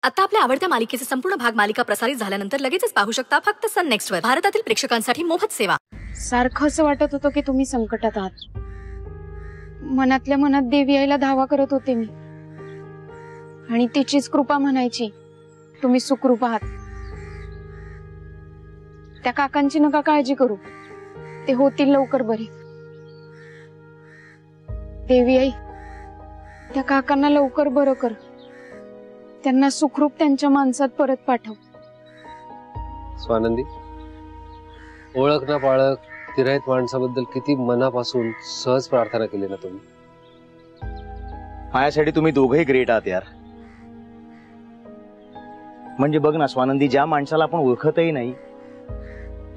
आता आपल्या आवडत्या मालिकेचे संपूर्ण भाग मालिका प्रसारित झाल्यानंतर लगेचच पाहू शकता फक्त सन नेक्स्ट वर. भारतातील प्रेक्षकांसाठी मोफत सेवा. सारखं असं वाटत होतं की तुम्ही संकटात आहात. मनातल्या मनात देवी आईला धावा करत होते मी आणि तिचीच कृपा म्हणायची तुम्ही सुखरूप आहात. त्या काकांची नका काळजी करू, ते होतील लवकर बरे. देवी आई त्या काकांना लवकर बरं कर, त्यांना सुखरूप त्यांच्या माणसात परत पाठव. स्वानंदी, ओळख ना पाळक तिराईत माणसाबद्दल किती मनापासून सहज प्रार्थना केली ना तुम्ही. माझ्यासाठी तुम्ही दोघेही ग्रेट आहात यार. म्हणजे बघ ना स्वानंदी, ज्या माणसाला आपण ओळखतही नाही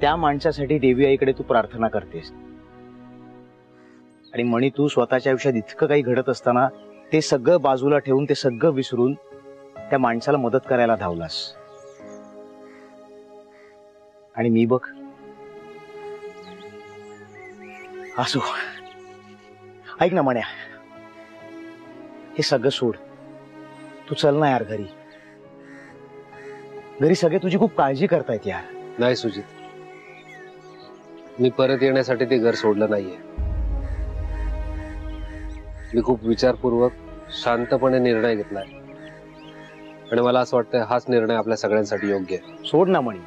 त्या माणसासाठी देवी आईकडे तू प्रार्थना करतेस. आणि म्हणी तू स्वतःच्या आयुष्यात इतकं काही घडत असताना ते सगळं बाजूला ठेवून, ते सगळं विसरून त्या माणसाला मदत करायला धावलास. आणि मी बघ असो. ऐक ना म्हण्या, हे सगळं सोड, तू चल ना यार घरी. घरी सगळे तुझी खूप काळजी करतायत यार. नाही सुजित, मी परत येण्यासाठी ते घर सोडलं नाहीये. मी खूप विचारपूर्वक शांतपणे निर्णय घेतलाय आणि मला असं वाटतं हाच निर्णय आपल्या सगळ्यांसाठी योग्य आहे. सोड ना म्हणी,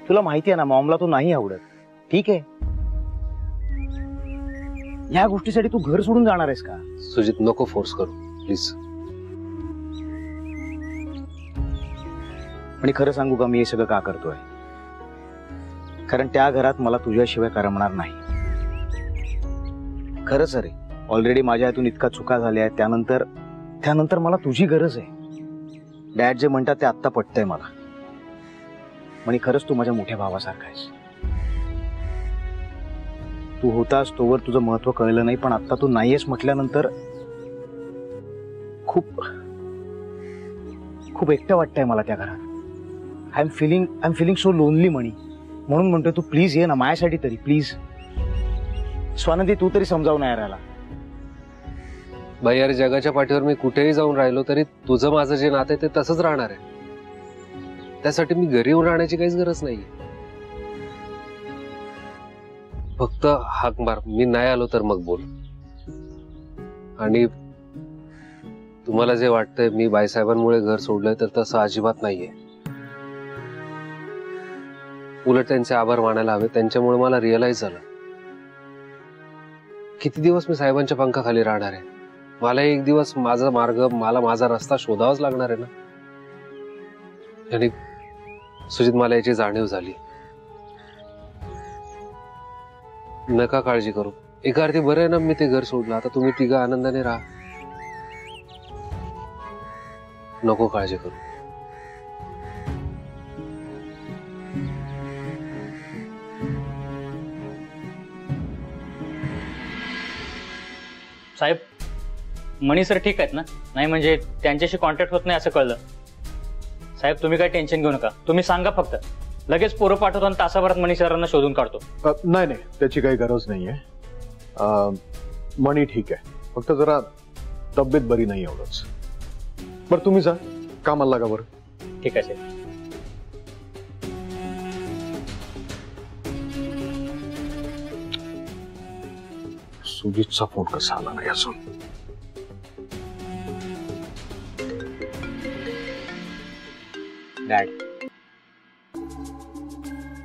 तुला माहिती आहे ना मॉमला तू नाही आवडत. ठीक आहे, या गोष्टीसाठी तू घर सोडून जाणार आहेस का? सुजित, नको फोर्स करू प्लीज. आणि खरं सांगू का, मी हे सगळं का करतोय? कारण त्या घरात मला तुझ्याशिवाय करमणार नाही. खरंच अरे, ऑलरेडी माझ्या हातून इतका चुका झाल्या आहेत. त्यानंतर मला तुझी गरज आहे. डॅड जे म्हणतात ते आत्ता पटतंय मला. म्हणजे खरंच तू माझ्या मोठ्या भावासारखा आहेस. तू होतास तोवर तुझं महत्व कळलं नाही, पण आता तू नाहीयेस म्हटल्यानंतर खूप खूप एकटं वाटतंय मला त्या घरात. I am feeling so lonely म्हणी. म्हणून म्हणतोय तू प्लीज ये ना माझ्यासाठी तरी, प्लीज. स्वानंदी, तू तरी समजावून नाही राहिला. बाई यार, जगाच्या पाठीवर मी कुठेही जाऊन राहिलो तरी तुझं माझं जे नातं आहे ते तसंच राहणार आहे. त्यासाठी मी घरी येऊन राहण्याची काहीच गरज नाही. फक्त हाक मार, मी नाही आलो तर मग बोल. आणि तुम्हाला जे वाटतंय मी बाईसाहेबांमुळे घर सोडलंय तर तसं अजिबात नाहीये. उलट त्यांचे आभार मानायला हवे. त्यांच्यामुळे मला रिअलाइज झालं किती दिवस मी साहेबांच्या पंखाखाली राहणार आहे. मला एक दिवस माझा मार्ग, मला माझा रस्ता शोधावाच लागणार आहे ना. आणि सुजित, मला याची जाणीव झाली. नका काळजी करू. एका अर्थी बरं आहे ना मी ते घर सोडलं. आता तुम्ही तिघं आनंदाने राहा. नको काळजी करू. साहेब, मणी सर ठीक आहेत ना? नाही म्हणजे त्यांच्याशी कॉन्टॅक्ट होत नाही असं कळलं. साहेब तुम्ही काय टेन्शन घेऊ नका, तुम्ही सांगा फक्त. लगेच पोरं पाठवतो आणि तासाभरात मणी सरांना शोधून काढतो. नाही नाही, त्याची काही गरज नाहीये. मणी ठीक आहे, फक्त जरा तब्येत बरी नाही एवढंच. बरं तुम्ही जा कामाला लागा. बरं ठीक आहे साहेब. सुजितचा फोन कसा आला नाही अजून? डॅड.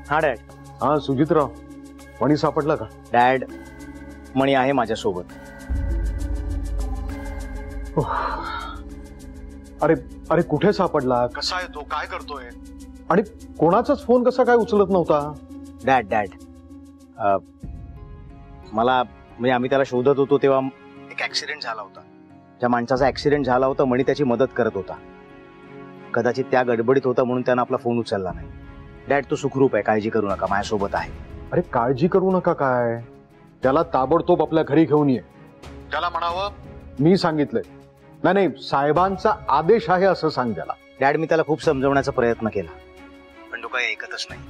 हा डॅड. हा सुजितराव, मणी सापडला का? डॅड, मणी आहे माझ्यासोबत. अरे अरे, कुठे सापडला? कसा आहे तो? काय करतोय? आणि कोणाचाच फोन कसा काय उचलत नव्हता? डॅड मला म्हणजे आम्ही त्याला शोधत होतो तेव्हा एक ऍक्सिडेंट झाला होता. ज्या माणसाचा ऍक्सिडेंट झाला होता मणी त्याची मदत करत होता. कदाचित त्या गडबडीत होता म्हणून त्यानं आपला फोन उचलला नाही. डॅड, तो सुखरूप आहे, काळजी करू नका, माझ्यासोबत आहे. अरे काळजी करू नका काय? त्याला ताबडतोब आपल्या घरी घेऊन ये. त्याला म्हणावं मी सांगितलंय. नाही, साहेबांचा आदेश आहे असं सांग त्याला. डॅड, मी त्याला खूप समजवण्याचा प्रयत्न केला पण तो काही ऐकतच नाही.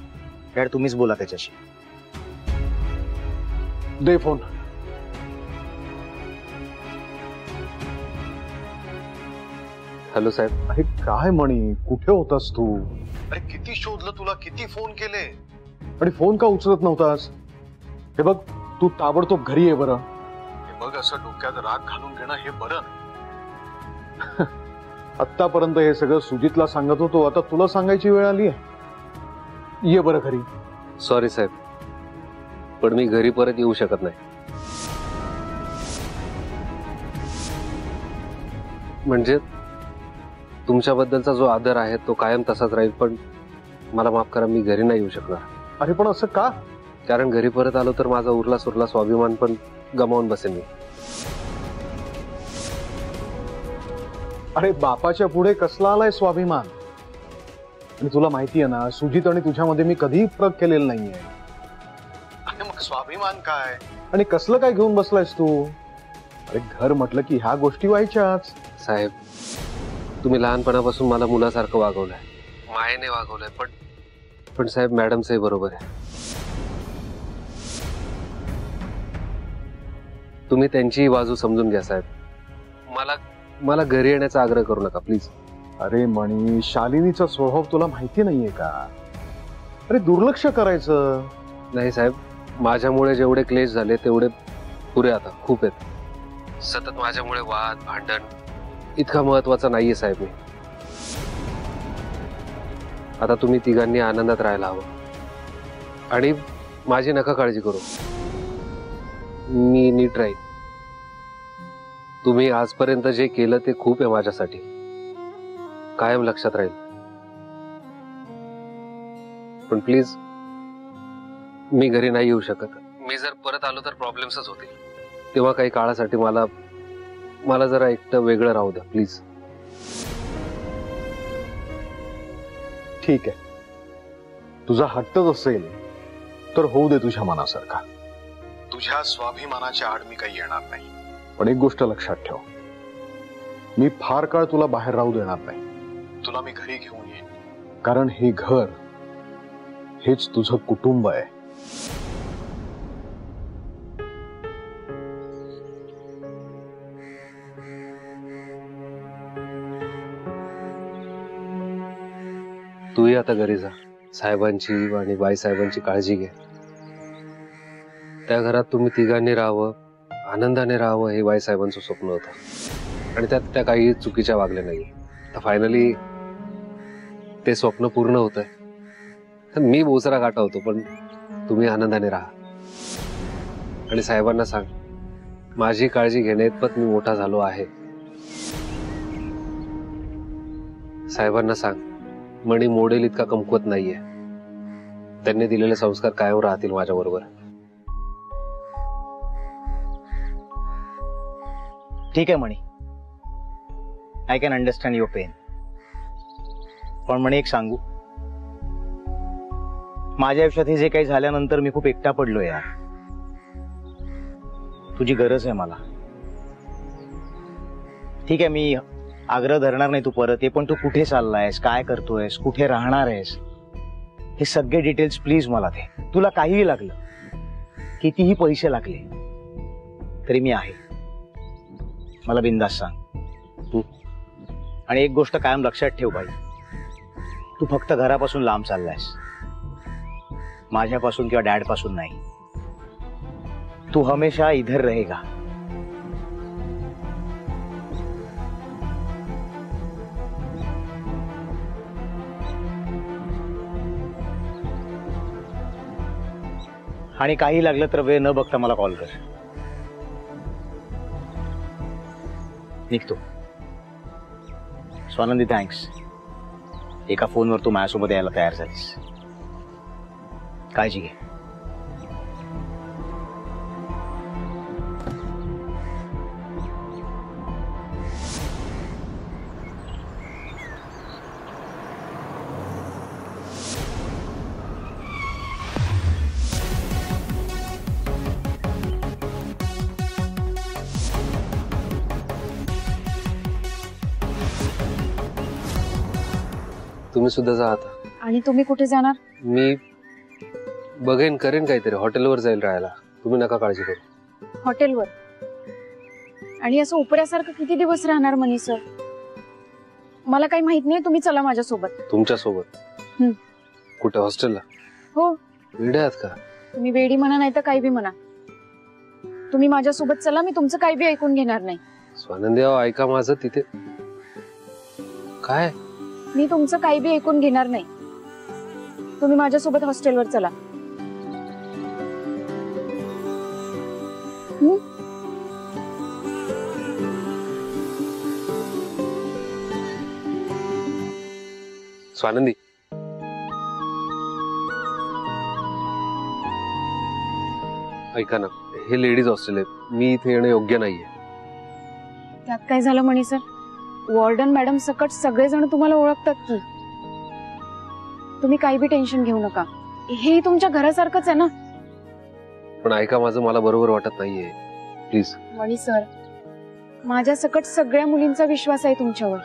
डॅड, तुम्हीच बोला त्याच्याशी. दे फोन. हॅलो साहेब. अरे काय मणी, कुठे होतास तू? अरे किती शोधलं तुला, किती फोन केले आणि फोन का उचलत नव्हतास? हे बघ, तू ताबडतोब घरी ये बरं. हे बघ, असं डोक्यात राग घालून घेणं हे बरं नाही. आत्तापर्यंत हे सगळं सुजितला सांगत होतो, आता तुला सांगायची वेळ आली आहे. ये बरं घरी. सॉरी साहेब, पण मी घरी परत येऊ शकत नाही. म्हणजे तुमच्याबद्दलचा जो आदर आहे तो कायम तसाच राहील, पण मला माफ करा, मी घरी नाही येऊ शकणार. अरे पण असं का? कारण घरी परत आलो तर माझा उरला सुरला स्वाभिमान पण गमावून बसेन मी. अरे बापाच्या पुढे कसला आलाय स्वाभिमान? आणि तुला माहिती आहे ना, सुजित आणि तुझ्यामध्ये मी कधीही फरक केलेला नाहीये. अरे मग स्वाभिमान काय आणि कसलं काय घेऊन बसलायस तू? अरे घर म्हटलं की ह्या गोष्टी व्हायच्याच. साहेब, तुम्ही लहानपणापासून मला मुलासारखं वागवलंय, मायेने वागवलंय, पण साहेब मॅडमचंही बरोबर आहे. तुम्ही त्यांचीही बाजू समजून घ्या साहेब. मला घरी येण्याचा आग्रह करू नका प्लीज. अरे मणी, शालिनीचा स्वभाव तुला माहिती नाहीये का? अरे दुर्लक्ष करायचं नाही साहेब, माझ्यामुळे जेवढे क्लेश झाले तेवढे पुरे आता खूप आहेत. सतत माझ्यामुळे वाद भांडण इतका महत्वाचा नाहीये साहेब मी. आता तुम्ही तिघांनी आनंदात राहायला हवं आणि माझी नका काळजी करू, मी नीट राहील. तुम्ही आजपर्यंत जे केलं ते खूप आहे माझ्यासाठी, कायम लक्षात राहील. पण प्लीज, मी घरी नाही येऊ शकत. मी जर परत आलो तर प्रॉब्लेम्सच होतील. तेव्हा काही काळासाठी मला जरा एकटं वेगळं राहू द्या प्लीज. ठीक आहे, तुझा हट्टच असेल तर होऊ दे तुझ्या मनासारखा. तुझ्या स्वाभिमानाच्या आड मी काही येणार नाही. पण एक गोष्ट लक्षात ठेव, मी फार काळ तुला बाहेर राहू देणार नाही. तुला मी घरी घेऊन येईन, कारण हे घर हेच तुझं कुटुंब आहे. तूही आता घरी जा. साहेबांची आणि बाईसाहेबांची काळजी घे. त्या घरात तुम्ही तिघांनी राहावं, आनंदाने राहावं हे बाईसाहेबांचं स्वप्न होतं आणि त्यात त्या काही चुकीच्या वागल्या नाही. तर फायनली ते स्वप्न पूर्ण होत आहे. मी बोचरा गाठवतो, पण तुम्ही आनंदाने राहा. आणि साहेबांना सांग, माझी काळजी घेण्याइतपत मी मोठा झालो आहे. साहेबांना सांग, मणी मोडेल इतका कमकुवत नाहीये. त्यांनी दिलेले संस्कार कायम राहतील माझ्याबरोबर. ठीक आहे Mani, I can understand your pain. पण मणी एक सांगू, माझ्या आयुष्यात हे जे काही झाल्यानंतर मी खूप एकटा पडलो यार. तुझी गरज आहे मला. ठीक आहे, मी आग्रह धरणार नाही तू परत ये, पण तू कुठे चाललायस, काय करतोयस, कुठे राहणार आहेस, हे सगळे डिटेल्स प्लीज मला दे. तुला काहीही लागलं, कितीही पैसे लागले तरी मी आहे. मला बिंदास सांग. आणि एक गोष्ट कायम लक्षात ठेव बाई, तू फक्त घरापासून लांब चाललायस, माझ्यापासून किंवा डॅड पासून नाही. तू हमेशा इधर रहेगा. आणि काही लागलं तर वेळ न बघता मला कॉल कर. निघतो. स्वानंदी, थँक्स. एका फोनवर तू माझ्यासोबत यायला तयार झालीस. काळजी घे. तुम्ही सुद्धा जा आता. आणि तुम्ही कुठे जाणार? मी बघेन, करेन काहीतरी. हॉटेलवर जाईल राहायला. तुम्ही नका काळजी करू. हॉटेलवर? आणि असं उपऱ्यासारखं किती दिवस राहणार मनी सर? मला काही माहित नाही, तुम्ही चला माझ्यासोबत. तुमच्या सोबत? हम्म. कुठे हॉस्टेलला? हो, वेडे आहात का? तुम्ही वेडी म्हणा नाही तर काही बी म्हणा, तुम्ही माझ्यासोबत चला. मी तुमचं काही बी ऐकून घेणार नाही. स्वानंदी अहो, ऐका माझं. तिथे काय? मी तुमचं काही बी ऐकून घेणार नाही. तुम्ही माझ्यासोबत हॉस्टेलवर चला. स्वानंदी, ऐका ना, हे लेडीज हॉस्टेल आहे. मी इथे येणं योग्य नाहीये. त्यात काय झालं म्हणे सर? वॉर्डन मॅडम सकट सगळेजण तुम्हाला ओळखतात की. तुम्ही काही बी टेन्शन घेऊ नका. हे तुमच्या घरासारखंच आहे ना. पण ऐका माझं, मला बरोबर वाटत नाहीये. प्लीज. मणी सर, माझ्या सकट सगळ्या मुलींचा विश्वास आहे तुमच्यावर.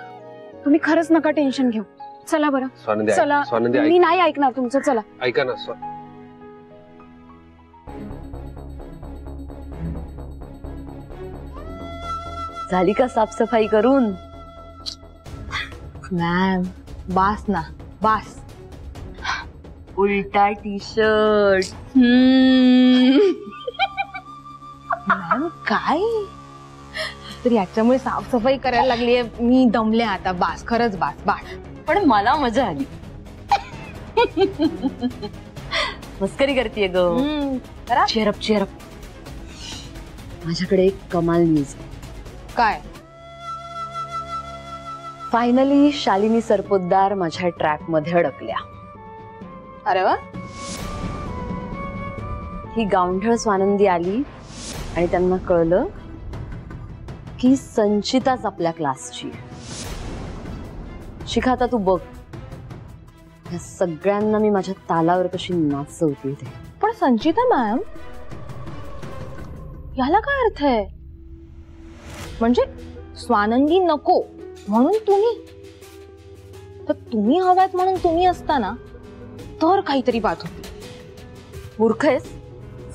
तुम्ही खरंच नका टेन्शन घेऊ. चला बरं. स्वानंदी, चला. स्वानंदी, मी नाही ऐकणार तुमचं. चला. ऐका ना. झाली का साफसफाई करून? मॅम बास ना, बास. उलटा टी शर्ट. मॅम काय तर याच्यामुळे साफसफाई करायला लागलीये. मी दमले आता. बास, खरंच बास, बास. पण मला मजा आली. मस्करी करतीये ग. Cheer up cheer up. माझ्याकडे एक कमाल न्यूज. काय? फायनली शालिनी सरपोतदार माझ्या ट्रॅप मध्ये अडकल्या. अरे वा. ही गावंढळ स्वानंदी आली आणि त्यांना कळलं की संचिताच आपल्या क्लासची. शिखा, आता तू बघ, या सगळ्यांना मी माझ्या तालावर कशी नाचवते ते. पण संचिता मॅम, याला काय अर्थ आहे? म्हणजे स्वानंदी नको म्हणून तुम्ही, तर तुम्ही हवात म्हणून तुम्ही असताना तर काहीतरी बात होती. मूर्ख आहेस?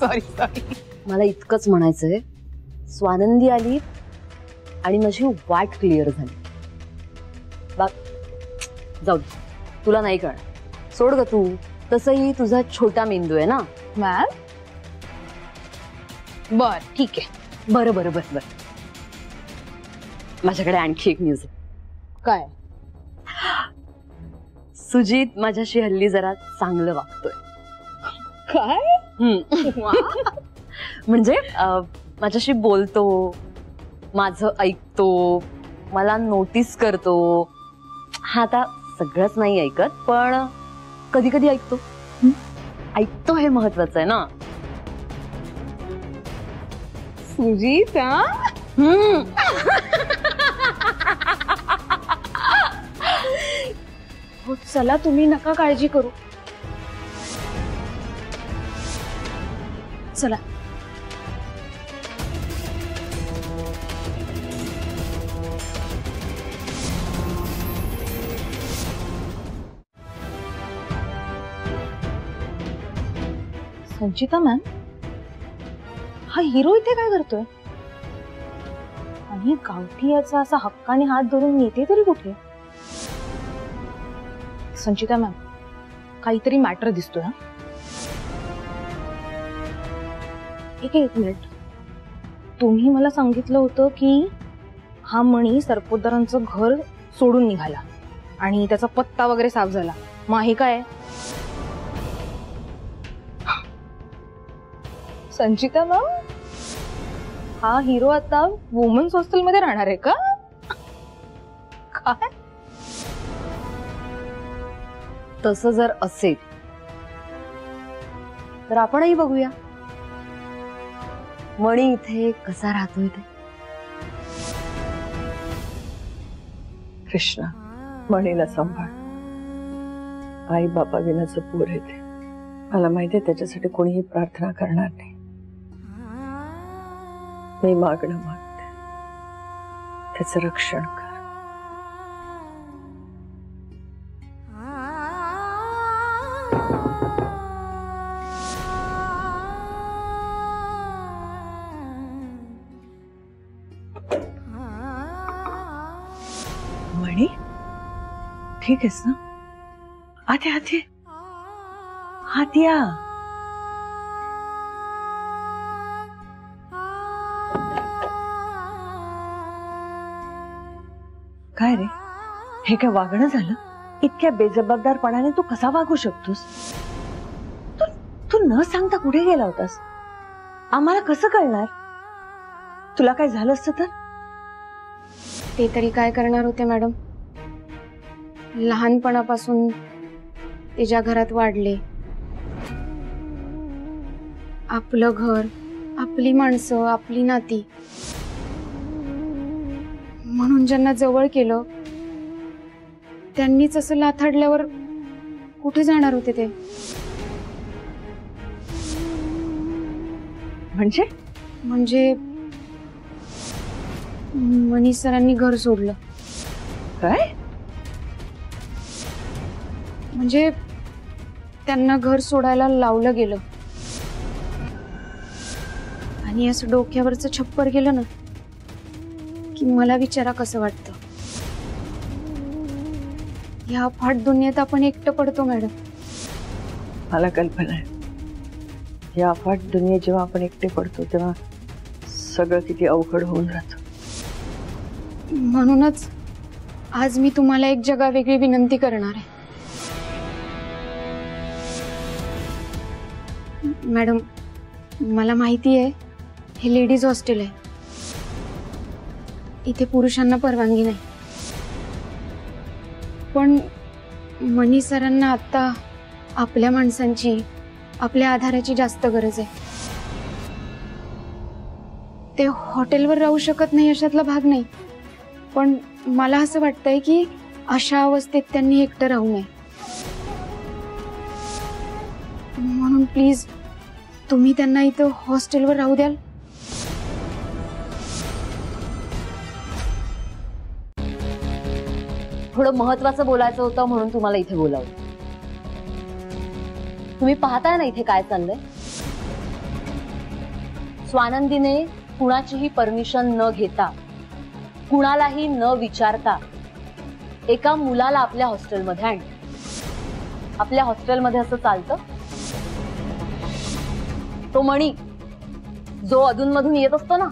Sorry sorry. मला इतकंच म्हणायचंय, स्वानंदी आली आणि माझी वाट क्लिअर झाली. बाग जाऊ दे, तुला नाही कळणार. सोड ग तू. तसंही तुझा छोटा मेंदू आहे ना. मॅम बर ठीक आहे. बरं बरं बरं बरं. माझ्याकडे आणखी एक न्यूज आहे. काय? सुजित माझ्याशी हल्ली जरा चांगलं वागतोय. काय? म्हणजे माझ्याशी बोलतो, माझं ऐकतो, मला नोटीस करतो. हा आता सगळंच नाही ऐकत, पण कधी कधी ऐकतो. ऐकतो हे महत्वाचं आहे ना. सुजित. हो चला, तुम्ही नका काळजी करू. चला. संचिता मॅम, हा हिरो इथे काय करतोय? आणि गावठी याचा असा हक्काने हात धरून नेते तरी कुठे? संचिता मॅम, काहीतरी मॅटर दिसतोय. हा, एक मिनिट. तुम्ही मला सांगितलं होतं की हा मणी सरपोतदारांचं घर सोडून निघाला आणि त्याचा पत्ता वगैरे साफ झाला. मग हे काय? संचिता मॅम, हा हिरो आता वुमन्स हॉस्टेल मध्ये राहणार आहे का? काय? तसं जर असेल तर आपणही बघूया मणी इथे कसा राहतोय ते. कृष्णा, मणीला सांभाळ. आई बाबा विनाचं पोर आहे ते. मला माहिती आहे त्याच्यासाठी कोणीही प्रार्थना करणार नाही. मी मागणं मागते, त्याचं रक्षण कर. मणी, ठीक आहेस ना? आते आते आत या. काय रे, हे काय वागणं झालं? इतक्या बेजबाबदारपणाने तू कसा वागू शकतोस? तू न सांगता कुठे गेला होतास? आम्हाला कसं कळणार? तुला काय झालं असतं तर? ते तरी काय करणार होते मॅडम. लहानपणापासून ते ज्या घरात वाढले, आपलं घर, आपली माणसं, आपली नाती, म्हणून ज्यांना जवळ केलं त्यांनीच असं लाथाडल्यावर कुठे जाणार होते ते? म्हणजे मनीष सरांनी घर सोडलं. काय? म्हणजे त्यांना घर सोडायला लावलं गेलं आणि असं डोक्यावरचं छप्पर गेलं ना की मला विचारा कसं वाटतं. या अफाट दुनियेत आपण एकटं पडतो मॅडम. मला कल्पना आहे, या अफाट दुनियेत जेव्हा आपण एकटे पडतो तेव्हा सगळं किती अवघड होऊन राहतं. म्हणूनच आज मी तुम्हाला एक जगावेगळी विनंती करणार आहे. मॅडम, मला माहिती आहे हे लेडीज हॉस्टेल आहे, इथे पुरुषांना परवानगी नाही, पण मनीष सरांना आता आपल्या माणसांची, आपल्या आधाराची जास्त गरज आहे. ते हॉटेलवर राहू शकत नाही अशातला भाग नाही, पण मला असं वाटतंय की अशा अवस्थेत त्यांनी एकटं राहू नये. म्हणून प्लीज तुम्ही त्यांना इथं हॉस्टेलवर राहू द्याल? थोडं महत्वाचं बोलायचं होतं म्हणून तुम्हाला इथे बोलावलं. तुम्ही पाहताय ना इथे काय चाललंय. स्वानंदीने कुणाचीही परमिशन न घेता, कुणालाही न विचारता एका मुलाला आपल्या हॉस्टेलमध्ये आणलं. आपल्या हॉस्टेलमध्ये असं चालतं? तो मणी जो अधूनमधून येत असतो ना,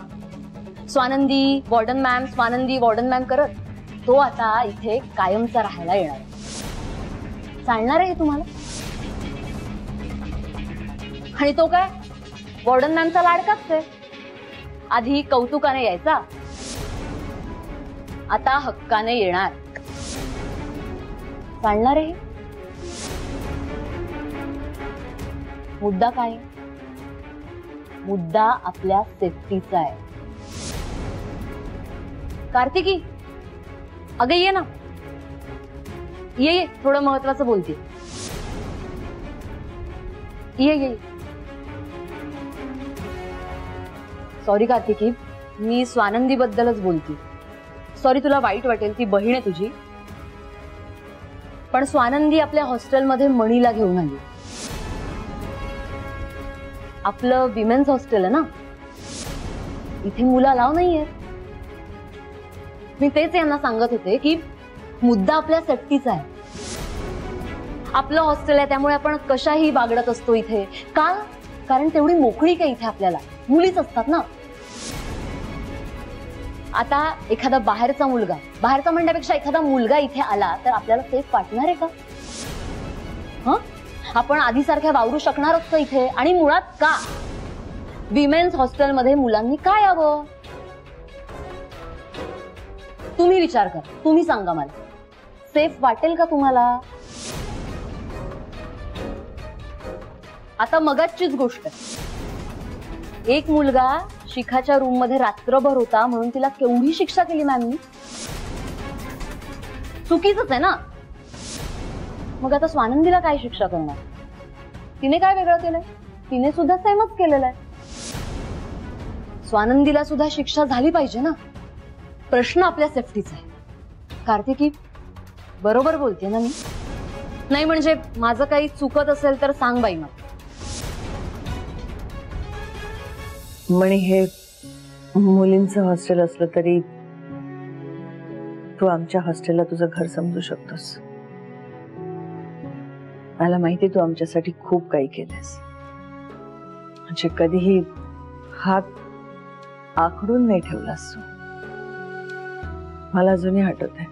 Swanandi warden ma'am, Swanandi warden ma'am करत, तो आता इथे कायमचा राहायला येणार. चालणार आहे तुम्हाला? आणि तो काय वॉर्डन मॅमचा लाडकाच आहे. आधी कौतुकाने यायचा, आता हक्काने येणार. चालणार आहे? मुद्दा काय? मुद्दा आपल्या सेफ्टीचा आहे. कार्तिकी, अगं ये ना, ये थोडं महत्वाचं बोलते. ये. सॉरी कार्तिकी, मी स्वानंदी बद्दलच बोलते. सॉरी, तुला वाईट वाटेल, ती बहीण आहे तुझी. पण स्वानंदी आपल्या हॉस्टेलमध्ये मणीला घेऊन आली. आपलं विमेन्स हॉस्टेल आहे ना, इथे मुलं अलाव नाहीये. मी तेच यांना सांगत होते की मुद्दा आपल्या सेफ्टीचा आहे. आपलं हॉस्टेल आहे त्यामुळे आपण कशाही बागडत असतो इथे. का? कारण तेवढी मोकळी काय इथे आपल्याला, मुलीच असतात ना. आता एखादा बाहेरचा म्हणण्यापेक्षा एखादा मुलगा इथे आला तर आपल्याला सेफ वाटणार आहे का? आपण आधीसारख्या वावरू शकणार असतो इथे? आणि मुळात का विमेन्स हॉस्टेलमध्ये मुलांनी काय यावं? तुम्ही विचार करा, तुम्ही सांगा मला, सेफ वाटेल का तुम्हाला? आता मगाचीच गोष्ट, एक मुलगा शिखाच्या रूम मध्ये रात्रभर होता म्हणून तिला केवढी शिक्षा केली मॅमनी. चुकीचंच आहे ना. मग आता स्वानंदीला काय शिक्षा करणार? तिने काय वेगळं केलंय? तिने सुद्धा सेमच केलेलं आहे. स्वानंदीला सुद्धा शिक्षा झाली पाहिजे ना. प्रश्न आपल्या सेफ्टीचा आहे. कार्तिकी, बरोबर बोलते ना मी? नाही म्हणजे माझं काही चुकत असेल तर सांग बाई मला. मणी, हे मुलींचं हॉस्टेल असलं तरी तू आमच्या हॉस्टेलला तुझं घर समजू शकतोस. मला माहिती तू आमच्यासाठी खूप काही केलंस, म्हणजे कधीही हात आखडून नाही ठेवलास तू. मला अजूनही आठवत आहे,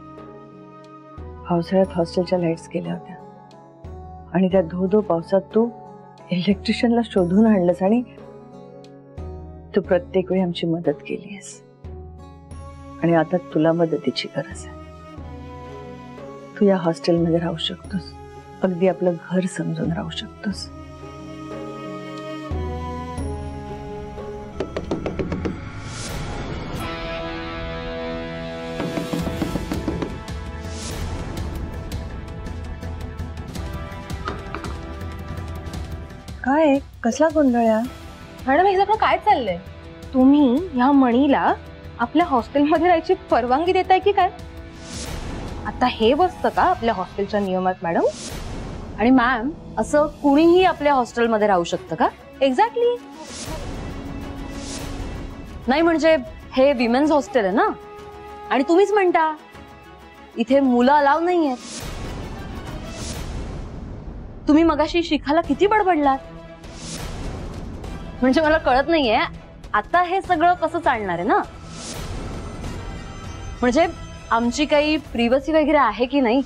पावसाळ्यात हॉस्टेलच्या लाईट्स गेल्या होत्या आणि त्या धो पावसात तू इलेक्ट्रिशियनला शोधून आणलंस आणि तू प्रत्येक वेळी आमची मदत केलीस. आणि आता तुला मदतीची गरज आहे. तू या हॉस्टेलमध्ये राहू शकतोस, अगदी आपलं घर समजून राहू शकतोस. काय कसला गोंधळ? मॅडम हे सगळं काय चाललंय? तुम्ही ह्या मणीला आपल्या हॉस्टेलमध्ये राहायची परवानगी देताय की काय? आता हे बसतं का आपल्या हॉस्टेलच्या नियमात मॅडम? आणि मॅम, असं कुणीही आपल्या हॉस्टेलमध्ये राहू शकतं का? एक्झॅक्टली. नाही म्हणजे हे विमेन्स हॉस्टेल आहे ना, आणि तुम्हीच म्हणता इथे मुलं अलाव नाहीये. तुम्ही मगाशी शिखाला किती बडबडलात, म्हणजे मला कळत नाहीये आता हे सगळं कसं चालणार आहे ना. म्हणजे आमची काही प्रिव्हसी वगैरे आहे की नाही?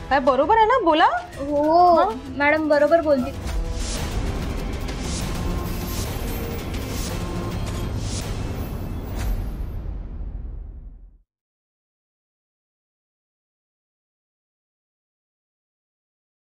काय बरोबर आहे ना? बोला. हो मॅडम बरोबर बोलते.